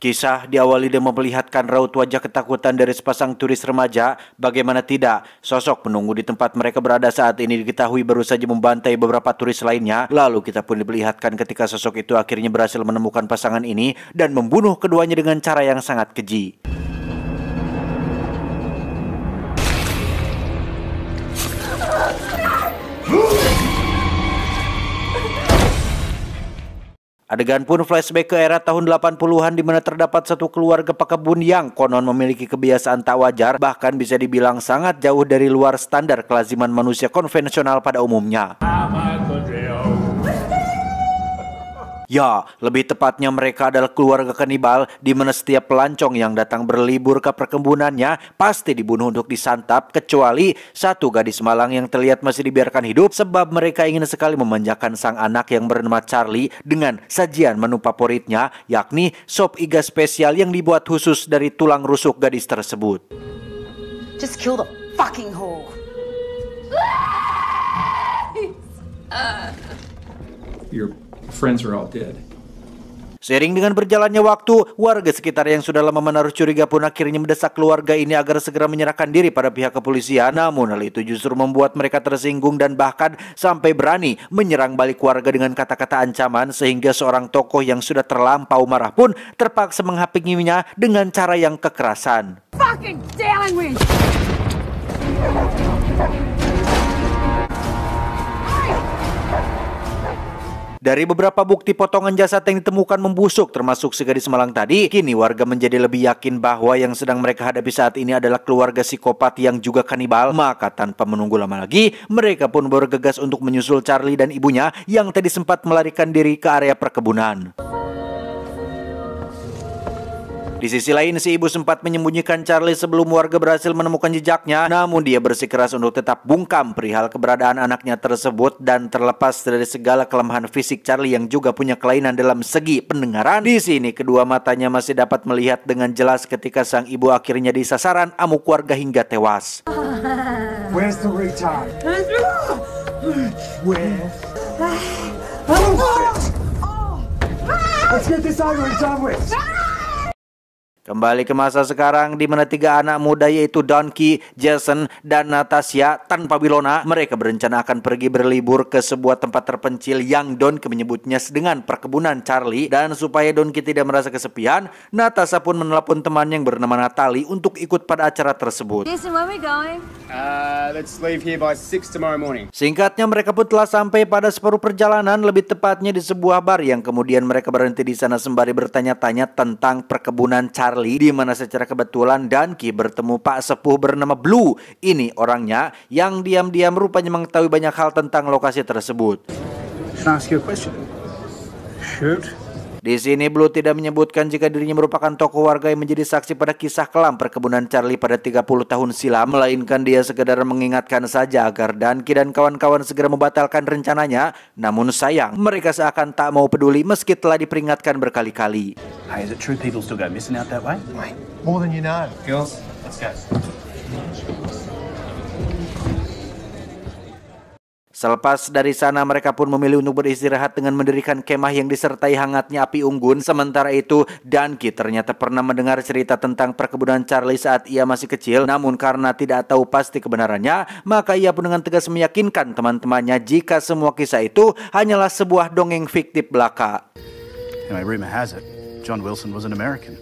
Kisah diawali dengan memperlihatkan raut wajah ketakutan dari sepasang turis remaja. Bagaimana tidak, sosok penunggu di tempat mereka berada saat ini diketahui baru saja membantai beberapa turis lainnya. Lalu kita pun diperlihatkan ketika sosok itu akhirnya berhasil menemukan pasangan ini dan membunuh keduanya dengan cara yang sangat keji. Adegan pun flashback ke era tahun 80-an di mana terdapat satu keluarga pekebun yang konon memiliki kebiasaan tak wajar, bahkan bisa dibilang sangat jauh dari luar standar kelaziman manusia konvensional pada umumnya. Ya, lebih tepatnya mereka adalah keluarga kanibal di mana setiap pelancong yang datang berlibur ke perkebunannya pasti dibunuh untuk disantap, kecuali satu gadis malang yang terlihat masih dibiarkan hidup sebab mereka ingin sekali memanjakan sang anak yang bernama Charlie dengan sajian menu favoritnya, yakni sop iga spesial yang dibuat khusus dari tulang rusuk gadis tersebut. Just kill the fucking whore. Your friends are all dead. Seiring dengan berjalannya waktu, warga sekitar yang sudah lama menaruh curiga pun akhirnya mendesak keluarga ini agar segera menyerahkan diri pada pihak kepolisian. Namun hal itu justru membuat mereka tersinggung dan bahkan sampai berani menyerang balik warga dengan kata-kata ancaman, sehingga seorang tokoh yang sudah terlampau marah pun terpaksa menghakiminya dengan cara yang kekerasan. Fucking dealing with. Dari beberapa bukti potongan jasad yang ditemukan membusuk termasuk si gadis malang tadi, kini warga menjadi lebih yakin bahwa yang sedang mereka hadapi saat ini adalah keluarga psikopat yang juga kanibal. Maka tanpa menunggu lama lagi, mereka pun bergegas untuk menyusul Charlie dan ibunya yang tadi sempat melarikan diri ke area perkebunan. Di sisi lain, si ibu sempat menyembunyikan Charlie sebelum warga berhasil menemukan jejaknya. Namun dia bersikeras untuk tetap bungkam perihal keberadaan anaknya tersebut. Dan terlepas dari segala kelemahan fisik Charlie yang juga punya kelainan dalam segi pendengaran, di sini kedua matanya masih dapat melihat dengan jelas ketika sang ibu akhirnya disasaran amuk warga hingga tewas. Where's the retard? Where? Let's get this over and done with. Kembali ke masa sekarang di mana tiga anak muda yaitu Donkey, Jason, dan Natasha tanpa Wilona, mereka berencana akan pergi berlibur ke sebuah tempat terpencil yang Donkey menyebutnya dengan perkebunan Charlie. Dan supaya Donkey tidak merasa kesepian, Natasha pun menelepon teman yang bernama Natalie untuk ikut pada acara tersebut. Jason, where are we going? Let's leave here by 6 tomorrow morning. Singkatnya mereka pun telah sampai pada separuh perjalanan, lebih tepatnya di sebuah bar yang kemudian mereka berhenti di sana sembari bertanya-tanya tentang perkebunan Charlie, di mana secara kebetulan Donkey bertemu Pak Sepuh bernama Blue. Ini orangnya yang diam-diam rupanya mengetahui banyak hal tentang lokasi tersebut. Can I ask you a question? Shoot. Di sini Blue tidak menyebutkan jika dirinya merupakan tokoh warga yang menjadi saksi pada kisah kelam perkebunan Charlie pada 30 tahun silam, melainkan dia sekedar mengingatkan saja agar Donkey dan kawan-kawan segera membatalkan rencananya. Namun sayang, mereka seakan tak mau peduli meski telah diperingatkan berkali-kali. Hey, is it true people still go missing out that way? Mate, more than you know. Girls, let's go. Selepas dari sana mereka pun memilih untuk beristirahat dengan mendirikan kemah yang disertai hangatnya api unggun. Sementara itu Donkey ternyata pernah mendengar cerita tentang perkebunan Charlie saat ia masih kecil. Namun karena tidak tahu pasti kebenarannya, maka ia pun dengan tegas meyakinkan teman-temannya jika semua kisah itu hanyalah sebuah dongeng fiktif belaka. Anyway, rumor has it, John Wilson was an American,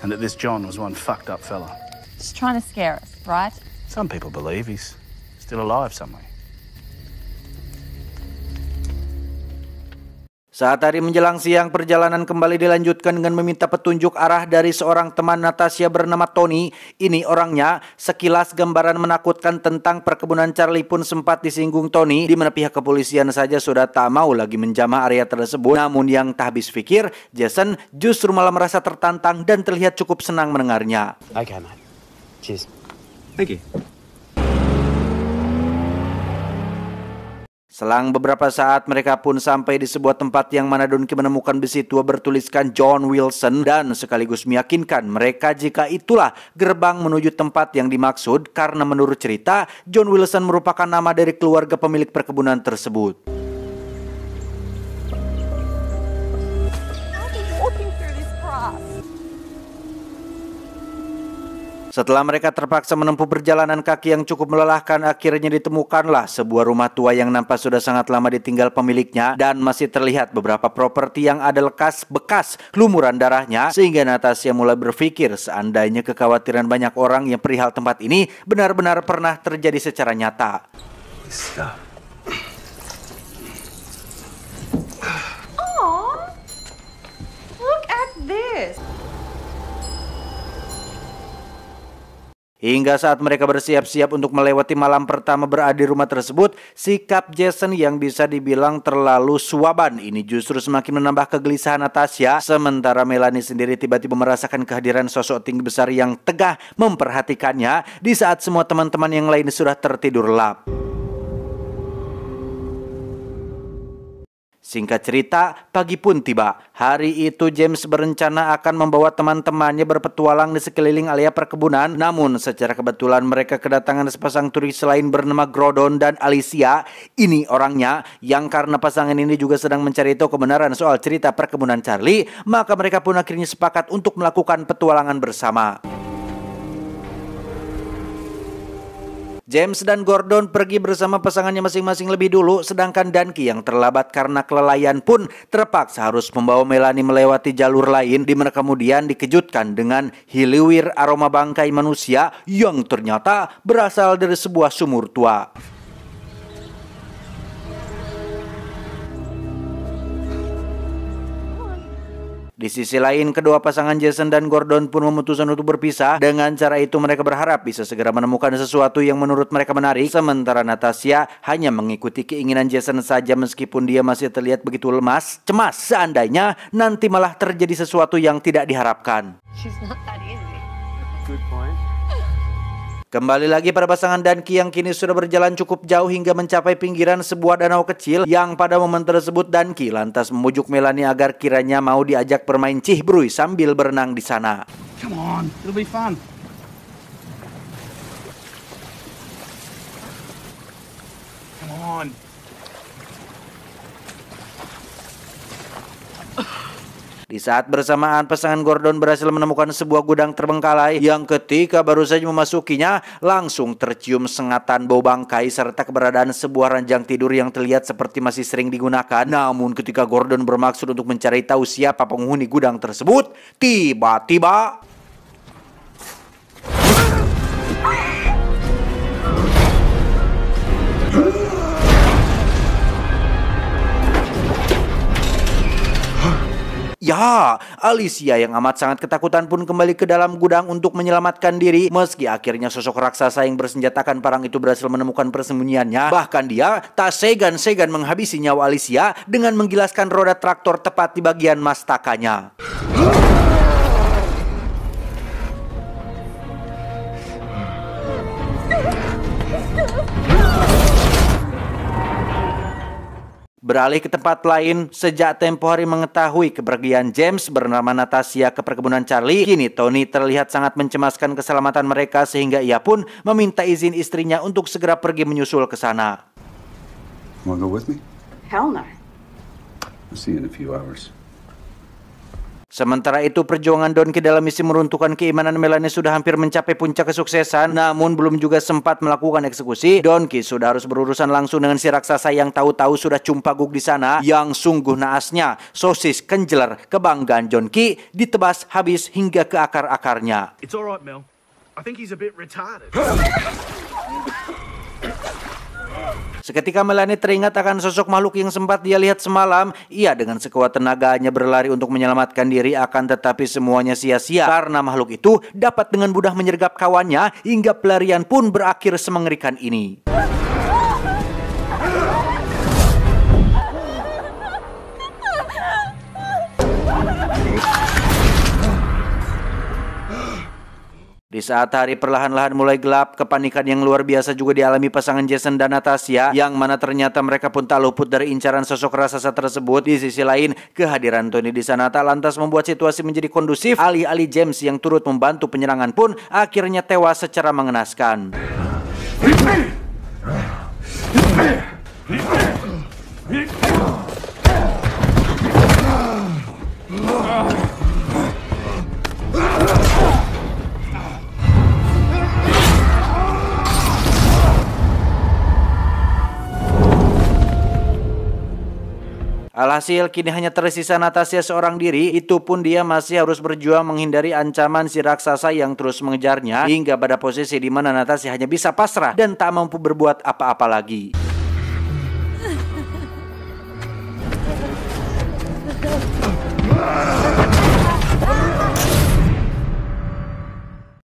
and that this John was one fucked up fella. Just trying to scare us, right? Some people believe he's still alive somewhere. Saat hari menjelang siang, perjalanan kembali dilanjutkan dengan meminta petunjuk arah dari seorang teman Natasha bernama Tony. Ini orangnya, sekilas gambaran menakutkan tentang perkebunan Charlie pun sempat disinggung Tony, di mana pihak kepolisian saja sudah tak mau lagi menjamah area tersebut. Namun yang tak habis pikir, Jason justru malah merasa tertantang dan terlihat cukup senang mendengarnya. Okay, mate. Cheers. Thank you. Selang beberapa saat mereka pun sampai di sebuah tempat yang mana Donkey menemukan besi tua bertuliskan John Wilson dan sekaligus meyakinkan mereka jika itulah gerbang menuju tempat yang dimaksud, karena menurut cerita John Wilson merupakan nama dari keluarga pemilik perkebunan tersebut. Setelah mereka terpaksa menempuh perjalanan kaki yang cukup melelahkan, akhirnya ditemukanlah sebuah rumah tua yang nampak sudah sangat lama ditinggal pemiliknya dan masih terlihat beberapa properti yang ada lekas bekas lumuran darahnya, sehingga Natasha mulai berpikir seandainya kekhawatiran banyak orang yang perihal tempat ini benar-benar pernah terjadi secara nyata. Oh, look at this. Hingga saat mereka bersiap-siap untuk melewati malam pertama berada di rumah tersebut, sikap Jason yang bisa dibilang terlalu suaban ini justru semakin menambah kegelisahan Natasha. Sementara Melanie sendiri tiba-tiba merasakan kehadiran sosok tinggi besar yang tegah memperhatikannya di saat semua teman-teman yang lain sudah tertidur lelap. Singkat cerita, pagi pun tiba. Hari itu James berencana akan membawa teman-temannya berpetualang di sekeliling area perkebunan. Namun secara kebetulan mereka kedatangan sepasang turis lain bernama Gordon dan Alicia. Ini orangnya yang karena pasangan ini juga sedang mencari tahu kebenaran soal cerita perkebunan Charlie, maka mereka pun akhirnya sepakat untuk melakukan petualangan bersama. James dan Gordon pergi bersama pasangannya masing-masing lebih dulu, sedangkan Danky yang terlambat karena kelelayan pun terpaksa harus membawa Melanie melewati jalur lain, di mana kemudian dikejutkan dengan hiliwir aroma bangkai manusia yang ternyata berasal dari sebuah sumur tua. Di sisi lain, kedua pasangan Jason dan Gordon pun memutuskan untuk berpisah. Dengan cara itu mereka berharap bisa segera menemukan sesuatu yang menurut mereka menarik. Sementara Natasha hanya mengikuti keinginan Jason saja meskipun dia masih terlihat begitu cemas seandainya nanti malah terjadi sesuatu yang tidak diharapkan. She's not that easy. Good point. Kembali lagi pada pasangan Danky yang kini sudah berjalan cukup jauh hingga mencapai pinggiran sebuah danau kecil, yang pada momen tersebut Danky lantas membujuk Melanie agar kiranya mau diajak bermain cihbruy sambil berenang di sana. Come on, it'll be fun. Come on. Di saat bersamaan pasangan Gordon berhasil menemukan sebuah gudang terbengkalai yang ketika baru saja memasukinya langsung tercium sengatan bau bangkai serta keberadaan sebuah ranjang tidur yang terlihat seperti masih sering digunakan. Namun ketika Gordon bermaksud untuk mencari tahu siapa penghuni gudang tersebut, tiba-tiba ya, Alicia yang amat sangat ketakutan pun kembali ke dalam gudang untuk menyelamatkan diri. Meski akhirnya sosok raksasa yang bersenjatakan parang itu berhasil menemukan persembunyiannya, bahkan dia tak segan-segan menghabisi nyawa Alicia dengan menggilaskan roda traktor tepat di bagian mastakanya. Beralih ke tempat lain, sejak tempo hari mengetahui kepergian James bernama Natasha ke perkebunan Charlie, kini Tony terlihat sangat mencemaskan keselamatan mereka sehingga ia pun meminta izin istrinya untuk segera pergi menyusul ke sana. Want to go with me? Hell no. I'll see you in a few hours. Sementara itu perjuangan Danky dalam misi meruntuhkan keimanan Melanie sudah hampir mencapai puncak kesuksesan, namun belum juga sempat melakukan eksekusi. Danky sudah harus berurusan langsung dengan si raksasa yang tahu-tahu sudah cumpaguk di sana. Yang sungguh naasnya, sosis kenjeler kebanggaan Danky ditebas habis hingga ke akar-akarnya. It's all right, Mel. I think he's a bit retarded. Seketika Melanie teringat akan sosok makhluk yang sempat dia lihat semalam. Ia dengan sekuat tenaganya berlari untuk menyelamatkan diri, akan tetapi semuanya sia-sia karena makhluk itu dapat dengan mudah menyergap kawannya hingga pelarian pun berakhir semengerikan ini. Di saat hari perlahan-lahan mulai gelap, kepanikan yang luar biasa juga dialami pasangan Jason dan Natasha, yang mana ternyata mereka pun tak luput dari incaran sosok raksasa tersebut. Di sisi lain, kehadiran Tony di sana tak lantas membuat situasi menjadi kondusif. Alih-alih James yang turut membantu penyerangan pun akhirnya tewas secara mengenaskan. Alhasil kini hanya tersisa Natasha seorang diri, itu pun dia masih harus berjuang menghindari ancaman si raksasa yang terus mengejarnya, hingga pada posisi di mana Natasha hanya bisa pasrah dan tak mampu berbuat apa-apa lagi.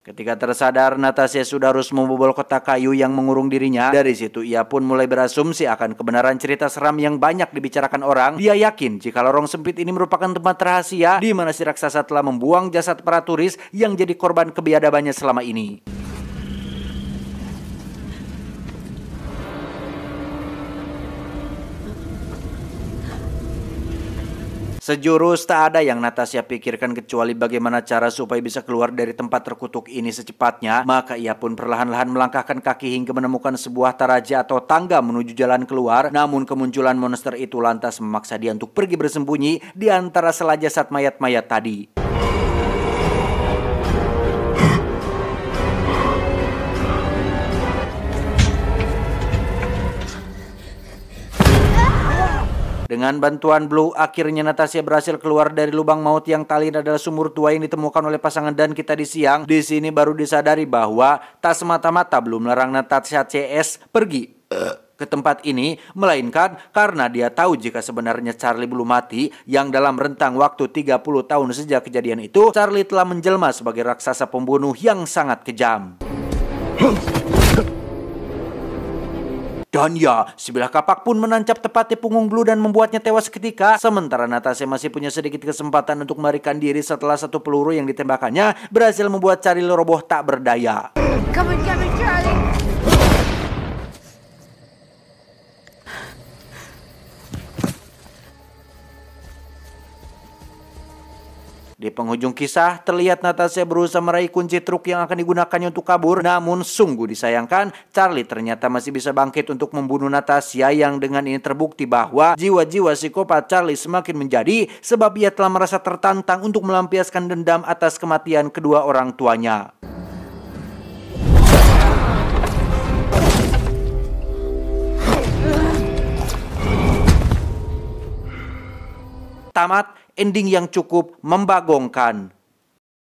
Ketika tersadar, Natasha sudah harus membobol kotak kayu yang mengurung dirinya. Dari situ ia pun mulai berasumsi akan kebenaran cerita seram yang banyak dibicarakan orang. Dia yakin jika lorong sempit ini merupakan tempat rahasia di mana si raksasa telah membuang jasad para turis yang jadi korban kebiadabannya selama ini. Sejurus tak ada yang Natasha pikirkan kecuali bagaimana cara supaya bisa keluar dari tempat terkutuk ini secepatnya. Maka ia pun perlahan-lahan melangkahkan kaki hingga menemukan sebuah taraja atau tangga menuju jalan keluar. Namun kemunculan monster itu lantas memaksa dia untuk pergi bersembunyi di antara sela jasad mayat-mayat tadi. Dengan bantuan Blue, akhirnya Natasha berhasil keluar dari lubang maut yang tali adalah sumur tua yang ditemukan oleh pasangan dan kita di siang. Di sini baru disadari bahwa tak semata-mata Blue melarang Natasha CS pergi ke tempat ini, melainkan karena dia tahu jika sebenarnya Charlie belum mati, yang dalam rentang waktu 30 tahun sejak kejadian itu, Charlie telah menjelma sebagai raksasa pembunuh yang sangat kejam. Dan ya, sebilah kapak pun menancap tepat di punggung Blue dan membuatnya tewas seketika. Sementara Natasha masih punya sedikit kesempatan untuk melarikan diri setelah satu peluru yang ditembakkannya berhasil membuat Charlie roboh tak berdaya. Come on, Charlie! Di penghujung kisah, terlihat Natasha berusaha meraih kunci truk yang akan digunakannya untuk kabur. Namun sungguh disayangkan, Charlie ternyata masih bisa bangkit untuk membunuh Natasha, yang dengan ini terbukti bahwa jiwa-jiwa psikopat Charlie semakin menjadi sebab ia telah merasa tertantang untuk melampiaskan dendam atas kematian kedua orang tuanya. Tamat, ending yang cukup membagongkan.